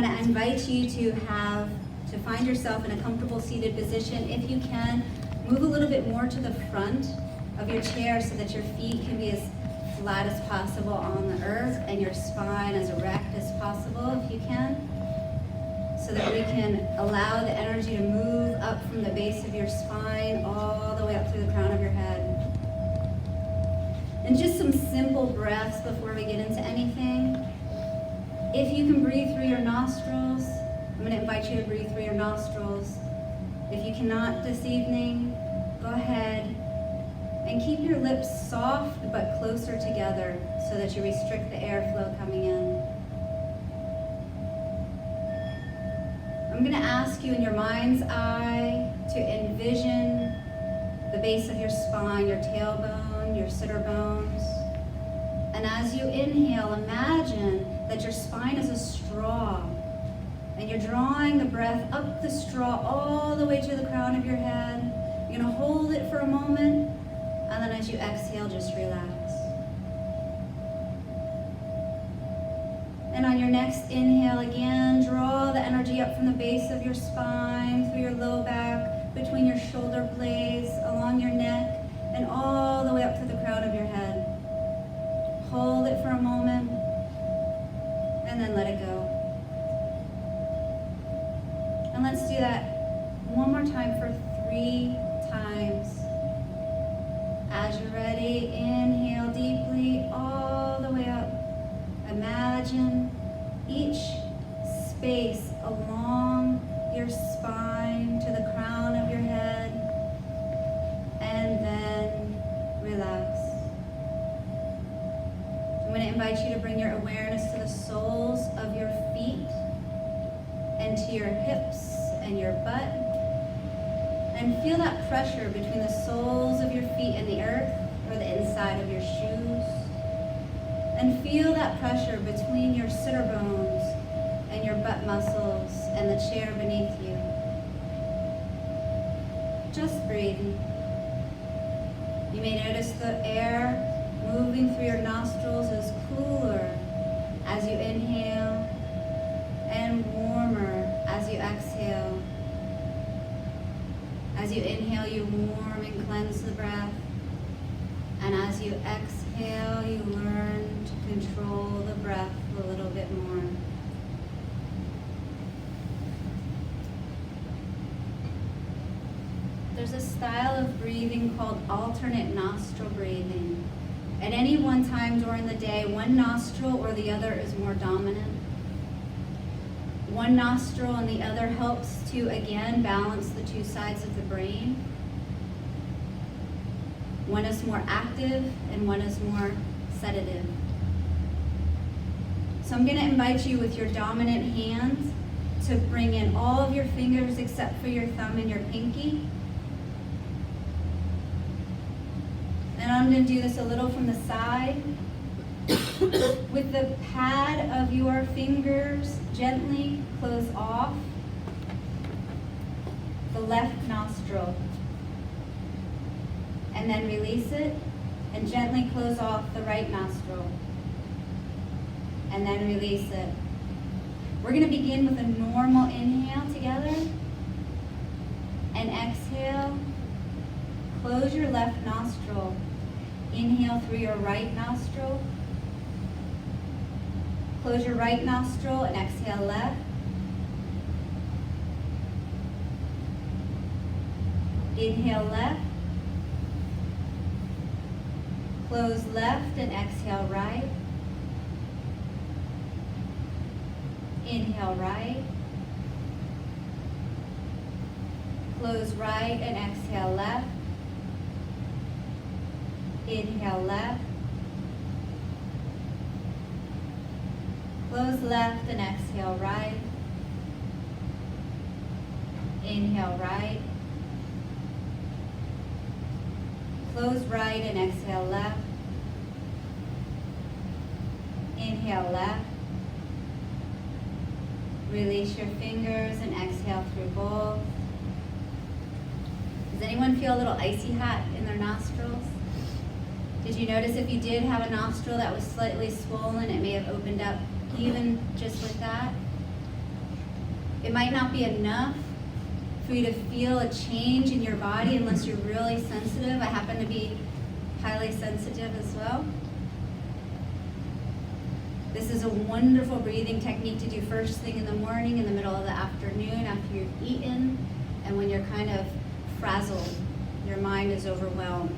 going to invite you to find yourself in a comfortable seated position. If you can, move a little bit more to the front of your chair so that your feet can be as flat as possible on the earth and your spine as erect as possible, if you can, so that we can allow the energy to move up from the base of your spine all the way up through the crown of your head. And just some simple breaths before we get into anything. If you can breathe through your nostrils, I'm going to invite you to breathe through your nostrils. If you cannot this evening, go ahead and keep your lips soft but closer together so that you restrict the airflow coming in. I'm going to ask you in your mind's eye to envision the base of your spine, your tailbone, your sitter bones. And as you inhale, imagine that your spine is a straw. And you're drawing the breath up the straw all the way to the crown of your head. You're going to hold it for a moment. And then as you exhale, just relax. And on your next inhale again, draw the energy up from the base of your spine, through your low back, between your shoulder blades, along your neck, and all the way up to the crown of your head. Hold it for a moment, and then let it go. And let's do that one more time for 3 times. As you're ready, inhale deeply all the way up. Imagine each space along your spine to the crown of your head, and then relax. I'm going to invite you to bring your awareness to the soles of your feet and to your hips and your butt, and feel that pressure between the soles of your feet and the earth or the inside of your shoes. And feel that pressure between your sitter bones and your butt muscles and the chair beneath you. Just breathing. You may notice the air moving through your nostrils is cooler as you inhale and warmer as you exhale. As you inhale, you warm and cleanse the breath. And as you exhale, you learn to control the breath a little bit more. There's a style of breathing called alternate nostril breathing. At any one time during the day, one nostril or the other is more dominant. One nostril and the other helps to, again, balance the 2 sides of the brain. One is more active and one is more sedative. So I'm going to invite you with your dominant hands to bring in all of your fingers except for your thumb and your pinky. And I'm going to do this a little from the side. With the pad of your fingers, gently close off the left nostril. And then release it, and gently close off the right nostril. And then release it. We're going to begin with a normal inhale together. And exhale. Close your left nostril. Inhale through your right nostril. Close your right nostril and exhale left. Inhale left. Close left and exhale right. Inhale right. Close right and exhale left. Inhale left. Close left and exhale right. Inhale right. Close right and exhale left. Inhale left. Release your fingers and exhale through both. Does anyone feel a little icy hot in their nostrils? Did you notice if you did have a nostril that was slightly swollen, it may have opened up even just with that? It might not be enough for you to feel a change in your body unless you're really sensitive. I happen to be highly sensitive as well. This is a wonderful breathing technique to do first thing in the morning, in the middle of the afternoon, after you've eaten, and when you're kind of frazzled, your mind is overwhelmed.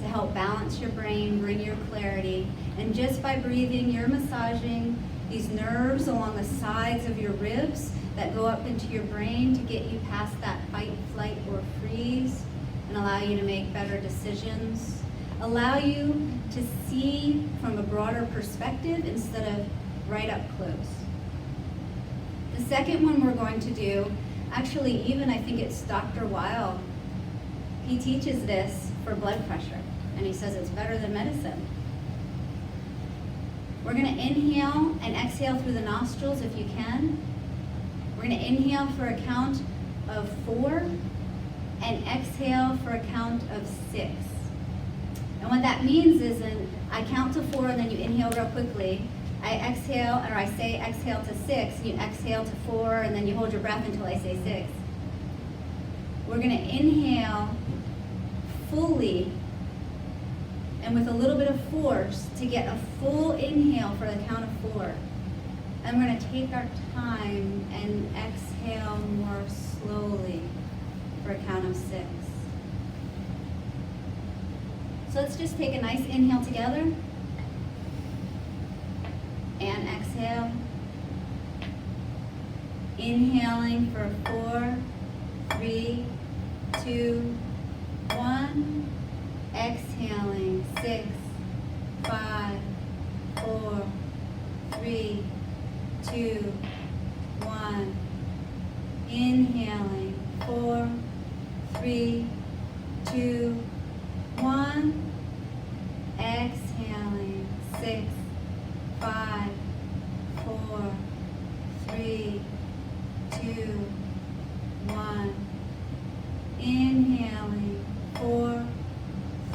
To help balance your brain, bring your clarity, and just by breathing, you're massaging these nerves along the sides of your ribs that go up into your brain to get you past that fight, flight, or freeze and allow you to make better decisions. Allow you to see from a broader perspective instead of right up close. The second one we're going to do, actually even I think it's Dr. Weil, he teaches this for blood pressure, and he says it's better than medicine. We're going to inhale and exhale through the nostrils if you can. We're going to inhale for a count of 4 and exhale for a count of 6. And what that means is I count to 4 and then you inhale real quickly. I exhale, or I say exhale to 6, and you exhale to 4, and then you hold your breath until I say 6. We're going to inhale fully and with a little bit of force to get a full inhale for the count of 4. And we're going to take our time and exhale more slowly for a count of 6. So let's just take a nice inhale together and exhale. Inhaling for 4, 3, 2, 1. Exhaling 6, 5, 4, 3, 2, 1. Inhaling 4, 3, 2, 1. Exhaling 6, 5, 4, 3, 2, 1. Inhaling 4,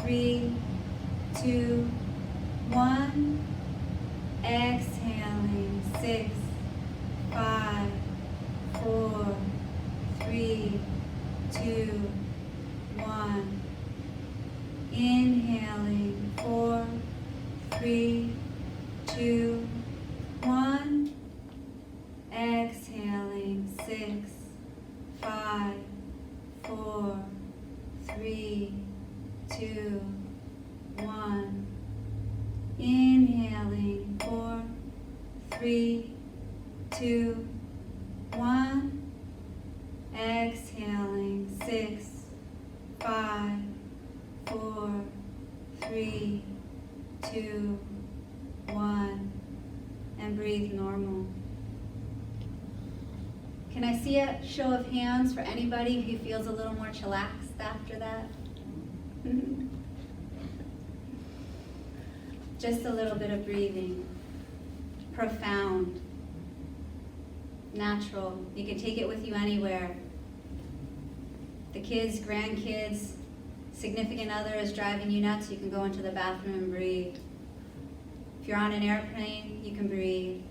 3, 2, 1. Exhaling 6, 5, 4, 3, 2, 1. Inhaling 4, 3, 2, 1. Exhaling 6, 5, 4, 3, 2, 1. Inhaling 4, 3, 2, 1. Exhaling 6, 5, 4, 3, 2, 1. And breathe normal. Can I see a show of hands for anybody who feels a little more chillaxed after that? Just a little bit of breathing. Profound. Natural. You can take it with you anywhere. The kids, grandkids, significant other is driving you nuts, you can go into the bathroom and breathe. If you're on an airplane, you can breathe.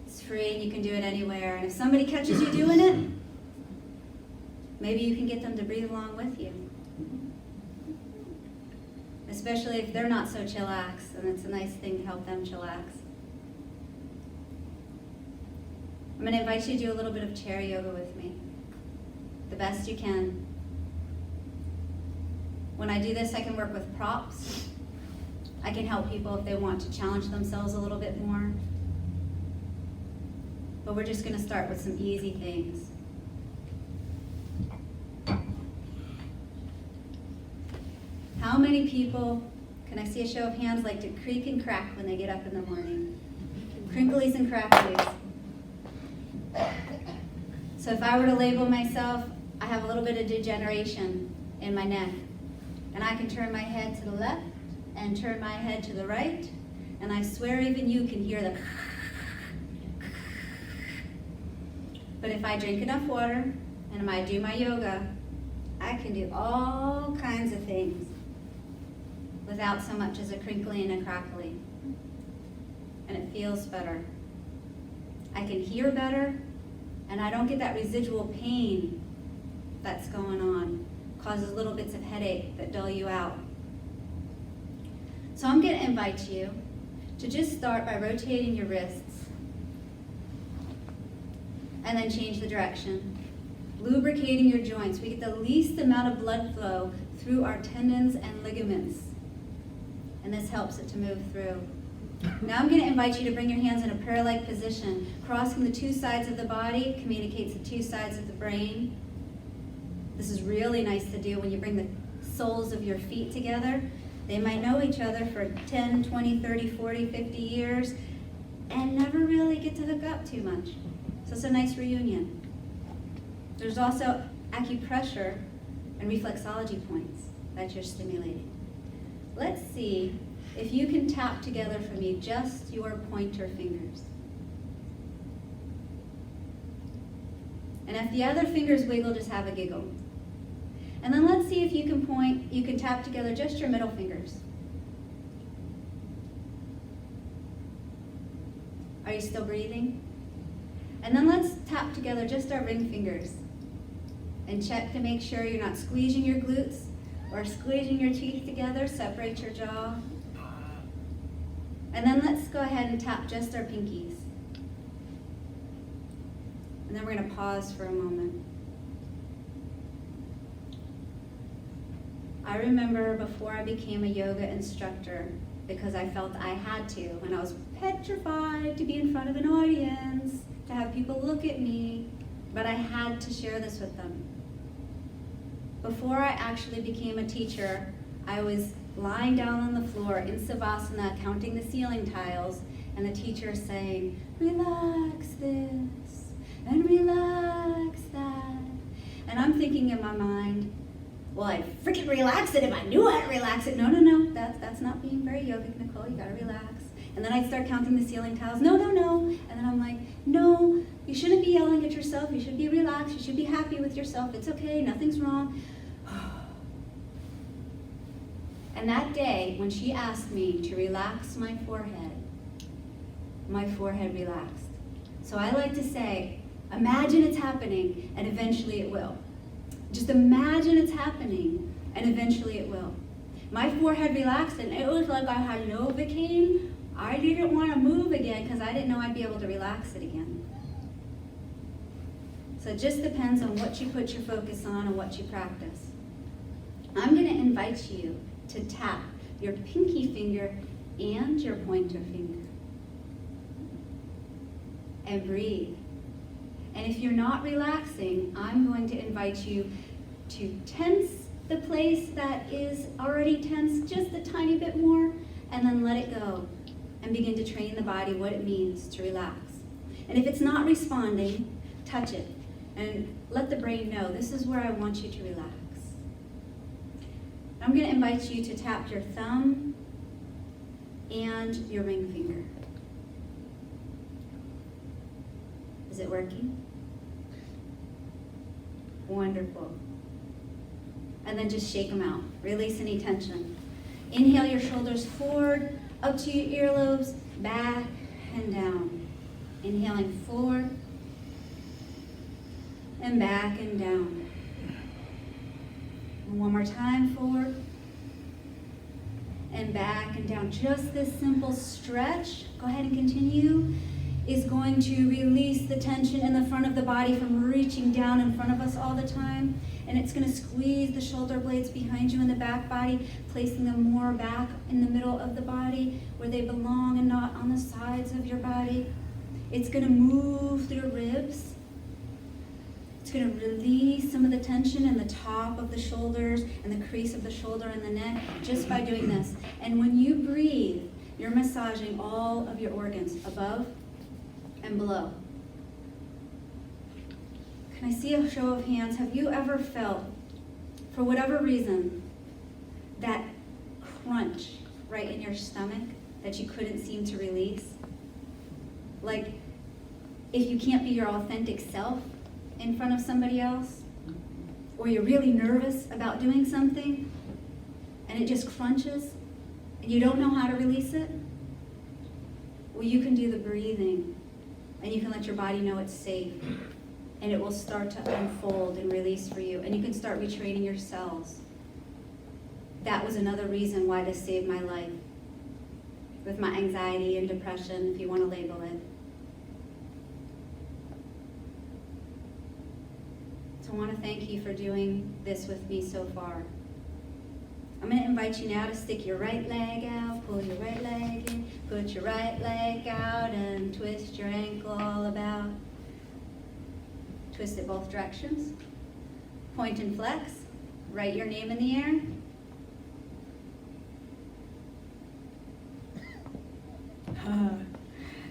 It's free and you can do it anywhere. And if somebody catches you doing it, maybe you can get them to breathe along with you. Especially if they're not so chillaxed, and it's a nice thing to help them chillax. I'm going to invite you to do a little bit of chair yoga with me, the best you can. When I do this, I can work with props. I can help people if they want to challenge themselves a little bit more. But we're just going to start with some easy things. How many people, can I see a show of hands, like to creak and crack when they get up in the morning? Crinklies and cracklies. So if I were to label myself, I have a little bit of degeneration in my neck. And I can turn my head to the left and turn my head to the right. And I swear even you can hear the But if I drink enough water and I do my yoga, I can do all kinds of things without so much as a crinkly and a crackly. And it feels better. I can hear better, and I don't get that residual pain that's going on. Causes little bits of headache that dull you out. So I'm going to invite you to just start by rotating your wrists and then change the direction. Lubricating your joints. We get the least amount of blood flow through our tendons and ligaments. And this helps it to move through. Now I'm going to invite you to bring your hands in a prayer-like position. Crossing the two sides of the body communicates the two sides of the brain. This is really nice to do when you bring the soles of your feet together. They might know each other for 10, 20, 30, 40, 50 years and never really get to hook up too much. So it's a nice reunion. There's also acupressure and reflexology points that you're stimulating. Let's see if you can tap together for me just your pointer fingers. And if the other fingers wiggle, just have a giggle. And then let's see if you can tap together just your middle fingers. Are you still breathing? And then let's tap together just our ring fingers. And check to make sure you're not squeezing your glutes or squeezing your teeth together. Separate your jaw. And then let's go ahead and tap just our pinkies. And then we're going to pause for a moment. I remember before I became a yoga instructor, because I felt I had to, and I was petrified to be in front of an audience, to have people look at me, but I had to share this with them. Before I actually became a teacher, I was lying down on the floor in Savasana, counting the ceiling tiles, and the teacher saying, relax this, and relax that. And I'm thinking in my mind, well, I'd freaking relax it if I knew I'd relax it. No, that's not being very yogic, Nicolle, you gotta relax. And then I'd start counting the ceiling tiles, no. And then I'm like, no, you shouldn't be yelling at yourself, you should be relaxed, you should be happy with yourself, it's okay, nothing's wrong. And that day, when she asked me to relax my forehead relaxed. So I like to say, imagine it's happening, and eventually it will. Just imagine it's happening, and eventually it will. My forehead relaxed, and it was like I had Novocaine. I didn't want to move again because I didn't know I'd be able to relax it again. So it just depends on what you put your focus on and what you practice. I'm going to invite you to tap your pinky finger and your pointer finger. And breathe. And if you're not relaxing, I'm going to invite you to tense the place that is already tense just a tiny bit more, and then let it go and begin to train the body what it means to relax. And if it's not responding, touch it and let the brain know, this is where I want you to relax. I'm going to invite you to tap your thumb and your ring finger. Is it working? Wonderful. And then just shake them out. Release any tension. Inhale your shoulders forward, up to your earlobes, back and down. Inhaling forward and back and down. And one more time, forward and back and down. Just this simple stretch, go ahead and continue, is going to release the tension in the front of the body from reaching down in front of us all the time. And it's going to squeeze the shoulder blades behind you in the back body, placing them more back in the middle of the body where they belong and not on the sides of your body. It's going to move through your ribs. It's going to release some of the tension in the top of the shoulders and the crease of the shoulder and the neck just by doing this. And when you breathe, you're massaging all of your organs above and below. Can I see a show of hands? Have you ever felt, for whatever reason, that crunch right in your stomach that you couldn't seem to release? Like if you can't be your authentic self in front of somebody else, or you're really nervous about doing something and it just crunches and you don't know how to release it? Well, you can do the breathing And you can let your body know it's safe. And it will start to unfold and release for you. And you can start retraining your cells. That was another reason why this saved my life. With my anxiety and depression, if you want to label it. So I want to thank you for doing this with me so far. I'm going to invite you now to stick your right leg out, pull your right leg in, put your right leg out, and twist your ankle all about. Twist it both directions. Point and flex. Write your name in the air.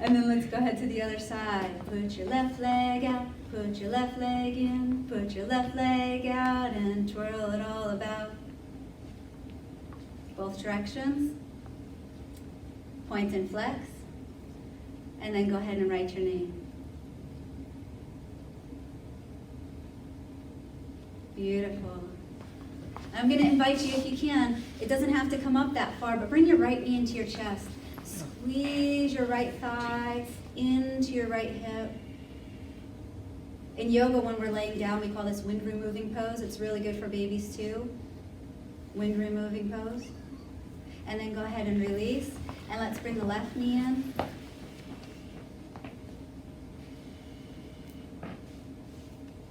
And then let's go ahead to the other side. Put your left leg out, put your left leg in, put your left leg out, and twirl it all about. Both directions. Point and flex. And then go ahead and write your name. Beautiful. I'm going to invite you, if you can, it doesn't have to come up that far, but bring your right knee into your chest. Squeeze your right thigh into your right hip. In yoga, when we're laying down, we call this wind removing pose. It's really good for babies too. Wind removing pose. And then go ahead and release. And let's bring the left knee in.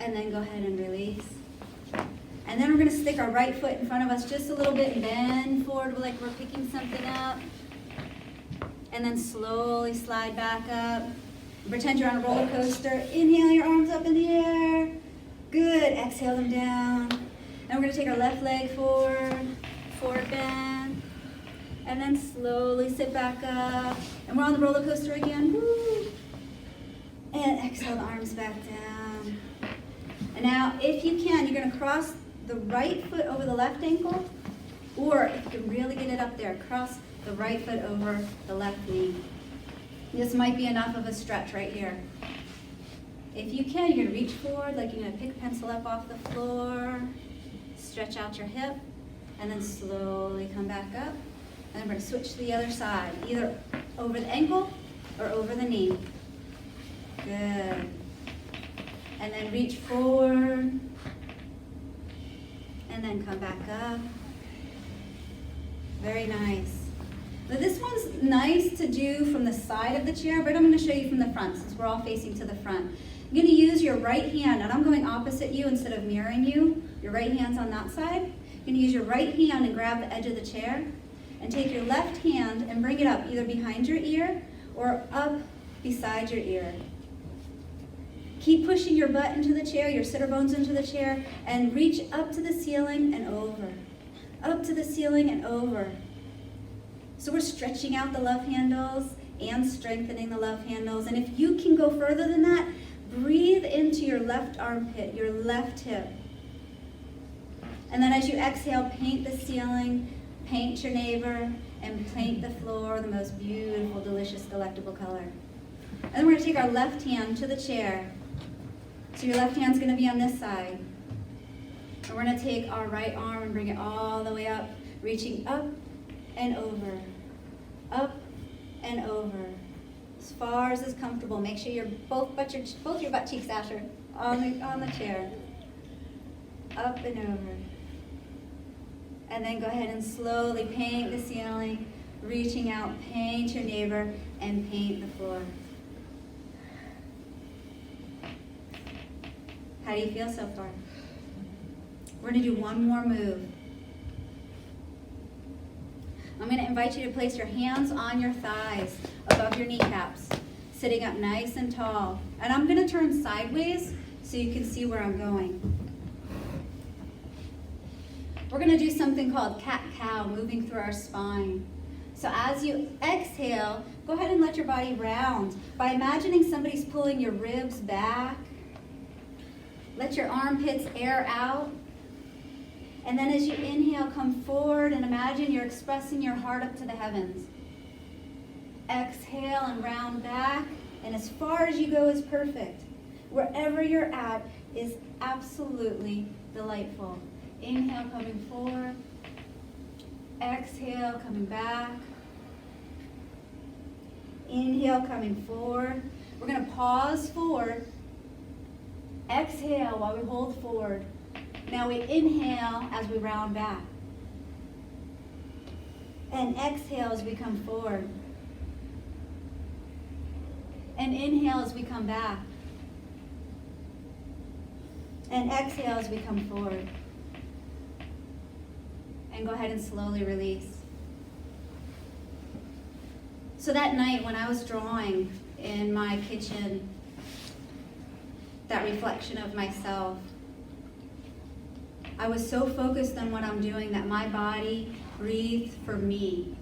And then go ahead and release. And then we're going to stick our right foot in front of us just a little bit and bend forward like we're picking something up. And then slowly slide back up. Pretend you're on a roller coaster. Inhale your arms up in the air. Good. Exhale them down. And we're going to take our left leg forward. Forward bend. And then slowly sit back up. And we're on the roller coaster again. Woo. And exhale the arms back down. And now, if you can, you're going to cross the right foot over the left ankle. Or if you can really get it up there, cross the right foot over the left knee. This might be enough of a stretch right here. If you can, you're going to reach forward like you're going to pick a pencil up off the floor. Stretch out your hip. And then slowly come back up. And we're going to switch to the other side, either over the ankle or over the knee. Good. And then reach forward. And then come back up. Very nice. Now this one's nice to do from the side of the chair, but I'm going to show you from the front since we're all facing to the front. You're going to use your right hand, and I'm going opposite you instead of mirroring you. Your right hand's on that side. You're going to use your right hand and grab the edge of the chair, and take your left hand and bring it up either behind your ear or up beside your ear. Keep pushing your butt into the chair, your sitter bones into the chair, and reach up to the ceiling and over. Up to the ceiling and over. So we're stretching out the love handles and strengthening the love handles. And if you can go further than that, breathe into your left armpit, your left hip. And then as you exhale, paint the ceiling, paint your neighbor, and paint the floor the most beautiful, delicious, delectable color. And then we're going to take our left hand to the chair. So your left hand's going to be on this side. And we're going to take our right arm and bring it all the way up, reaching up and over, up and over, as far as is comfortable. Make sure you're both your butt cheeks, Asher, on the chair, up and over. And then go ahead and slowly paint the ceiling, reaching out, paint your neighbor, and paint the floor. How do you feel so far? We're going to do one more move. I'm going to invite you to place your hands on your thighs above your kneecaps, sitting up nice and tall. And I'm going to turn sideways so you can see where I'm going. We're going to do something called cat-cow, moving through our spine. So as you exhale, go ahead and let your body round by imagining somebody's pulling your ribs back. Let your armpits air out. And then as you inhale, come forward and imagine you're expressing your heart up to the heavens. Exhale and round back. And as far as you go is perfect. Wherever you're at is absolutely delightful. Inhale, coming forward. Exhale, coming back. Inhale, coming forward. We're going to pause forward. Exhale while we hold forward. Now we inhale as we round back. And exhale as we come forward. And inhale as we come back. And exhale as we come forward. And go ahead and slowly release. So that night when I was drawing in my kitchen, that reflection of myself, I was so focused on what I'm doing that my body breathed for me.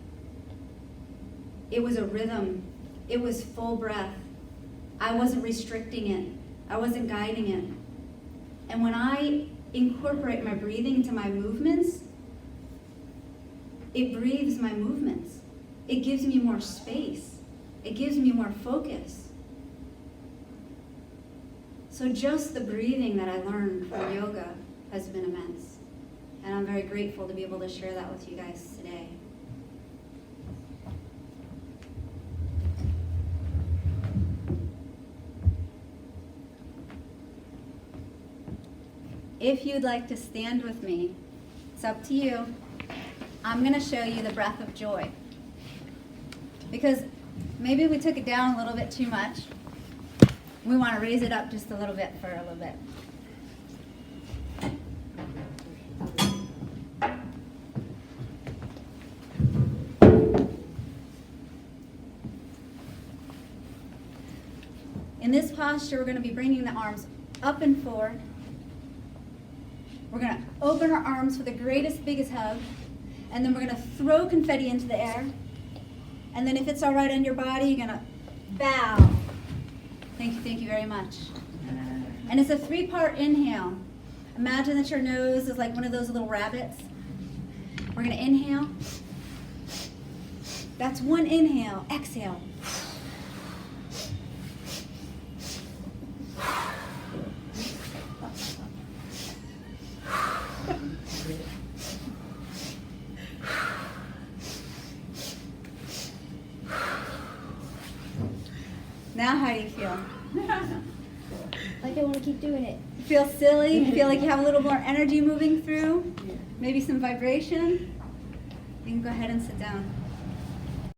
It was a rhythm. It was full breath. I wasn't restricting it. I wasn't guiding it. And when I incorporate my breathing into my movements, it breathes my movements. It gives me more space. It gives me more focus. So just the breathing that I learned from yoga has been immense. And I'm very grateful to be able to share that with you guys today. If you'd like to stand with me, it's up to you. I'm going to show you the breath of joy. Because maybe we took it down a little bit too much. We want to raise it up just a little bit for a little bit. In this posture, we're going to be bringing the arms up and forward. We're going to open our arms for the greatest, biggest hug. And then we're going to throw confetti into the air. And then if it's all right on your body, you're going to bow. Thank you very much. And it's a 3-part inhale. Imagine that your nose is like one of those little rabbits. We're going to inhale. That's one inhale. Exhale. Now how do you feel? Like I want to keep doing it. You feel silly? You feel like you have a little more energy moving through? Maybe some vibration? You can go ahead and sit down.